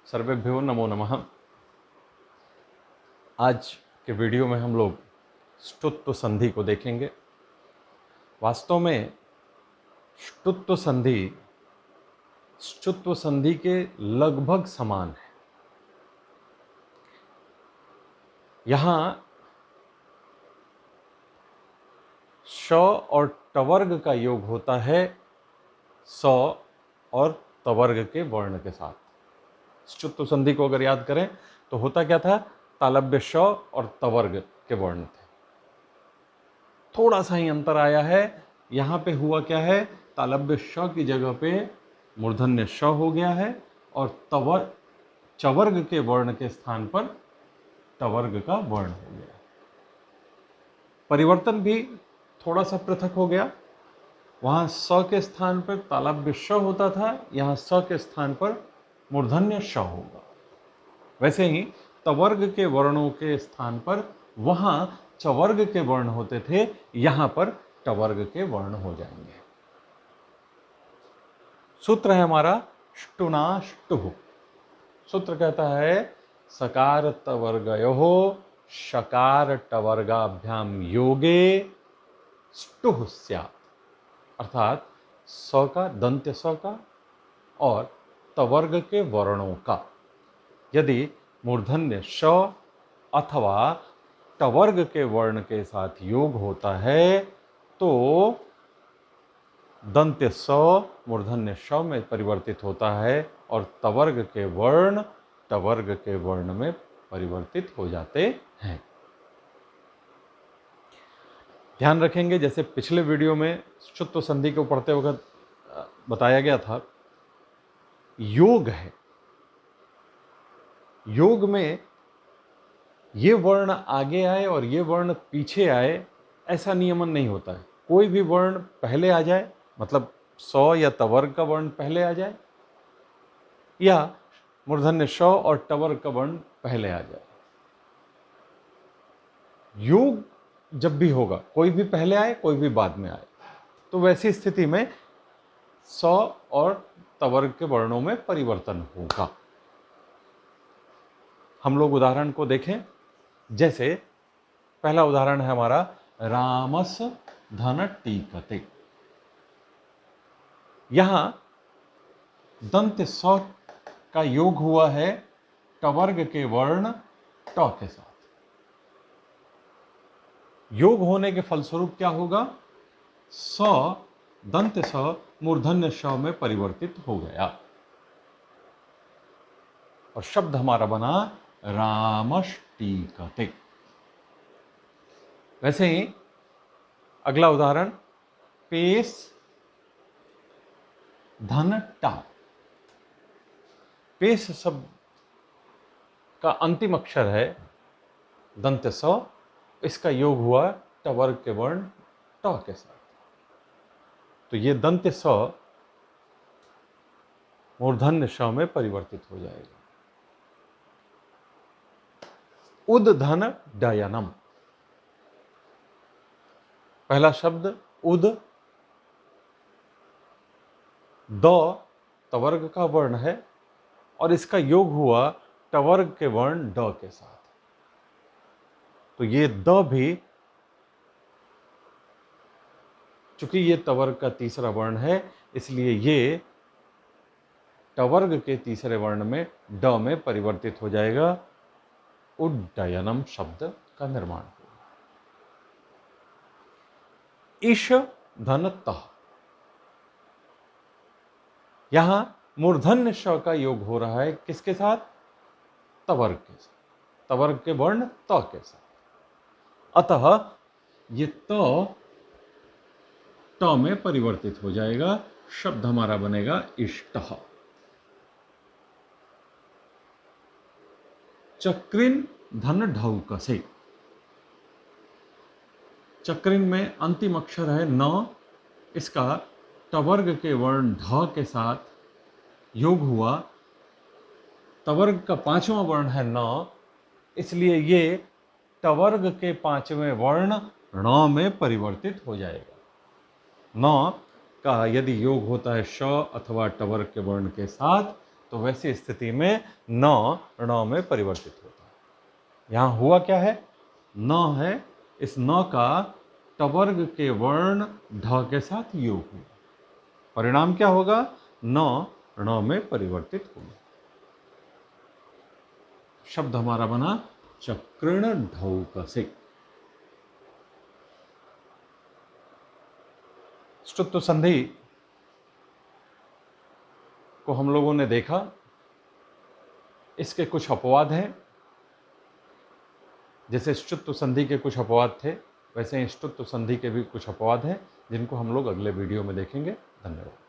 सर्वेभ्यो नमो नमः। आज के वीडियो में हम लोग ष्टुत्व संधि को देखेंगे। वास्तव में ष्टुत्व संधि ष्टुत्व संधि के लगभग समान है। यहाँ श और टवर्ग का योग होता है स और तवर्ग के वर्ण के साथ। ष्टुत्व संधि को अगर याद करें तो होता क्या था, तालव्य श और तवर्ग के वर्ण थे। थोड़ा सा ही अंतर आया है। यहाँ पे हुआ क्या है, तालव्य श की जगह पे मूर्धन्य श हो गया है और चवर्ग के वर्ण के स्थान पर टवर्ग का वर्ण हो गया। परिवर्तन भी थोड़ा सा पृथक हो गया। वहाँ स के स्थान पर तालव्य श होता था, यहाँ स के स्थान पर मूर्धन्य श होगा। वैसे ही तवर्ग के वर्णों के स्थान पर वहाँ चवर्ग के वर्ण होते थे, यहाँ पर टवर्ग के वर्ण हो जाएंगे। सूत्र है हमारा ष्टुनाष्टुः। सूत्र कहता है सकार तवर्गयोः शकार टवर्गाभ्याम योगे ष्टुः स्यात्। अर्थात स का, दंत्य स का और तवर्ग के वर्णों का यदि मूर्धन्य श अथवा टवर्ग के वर्ण के साथ योग होता है तो दंत्य स मूर्धन्य श में परिवर्तित होता है और तवर्ग के वर्ण टवर्ग के वर्ण में परिवर्तित हो जाते हैं। ध्यान रखेंगे, जैसे पिछले वीडियो में ष्टुत्व संधि को पढ़ते वक्त बताया गया था, योग है। योग में ये वर्ण आगे आए और ये वर्ण पीछे आए, ऐसा नियमन नहीं होता है। कोई भी वर्ण पहले आ जाए, मतलब स या तवर्ग का वर्ण पहले आ जाए, या मूर्धन्य श और टवर्ग का वर्ण पहले आ जाए। योग जब भी होगा, कोई भी पहले आए कोई भी बाद में आए, तो वैसी स्थिति में स और तवर्ग के वर्णों में परिवर्तन होगा। हम लोग उदाहरण को देखें। जैसे पहला उदाहरण है हमारा रामस धन टीकते। यहां दंत्य स का योग हुआ है टवर्ग के वर्ण ट के साथ। योग होने के फलस्वरूप क्या होगा, स दंत्य स मूर्धन्य श में परिवर्तित हो गया और शब्द हमारा बना रामष्टीकते। वैसे ही अगला उदाहरण पेस धन टा। पेस शब्द का अंतिम अक्षर है दंत्य स, इसका योग हुआ टवर्ग के वर्ण ट के साथ। तो ये दंत्य स मूर्धन्य श में परिवर्तित हो जाएगा। उद धन डयनम। पहला शब्द उद, द तवर्ग का वर्ण है और इसका योग हुआ टवर्ग के वर्ण ड के साथ। तो ये द भी, चूंकि ये तवर्ग का तीसरा वर्ण है, इसलिए ये टवर्ग के तीसरे वर्ण में ड में परिवर्तित हो जाएगा। उड्डयनम शब्द का निर्माण होगा। ईश धन तः। यहां मूर्धन्य श का योग हो रहा है किसके साथ, तवर्ग के साथ, तवर्ग के वर्ण त के साथ। अतः ये त में परिवर्तित हो जाएगा। शब्द हमारा बनेगा इष्टः। चक्रिन धन ढौकसे। चक्रिन में अंतिम अक्षर है न, इसका टवर्ग के वर्ण ढ के साथ योग हुआ। तवर्ग का पांचवा वर्ण है न, इसलिए ये टवर्ग के पांचवें वर्ण ण में परिवर्तित हो जाएगा। न का यदि योग होता है श अथवा टवर्ग के वर्ण के साथ, तो वैसी स्थिति में न ण में परिवर्तित होता है। यहां हुआ क्या है, न है, इस न का टवर्ग के वर्ण ढ के साथ योग हुआ, परिणाम क्या होगा, न ण में परिवर्तित होगा। शब्द हमारा बना चक्रण ढौकसे। ष्टुत्व संधि को हम लोगों ने देखा, इसके कुछ अपवाद हैं। जैसे ष्टुत्व संधि के कुछ अपवाद थे, वैसे ही ष्टुत्व संधि के भी कुछ अपवाद हैं, जिनको हम लोग अगले वीडियो में देखेंगे। धन्यवाद।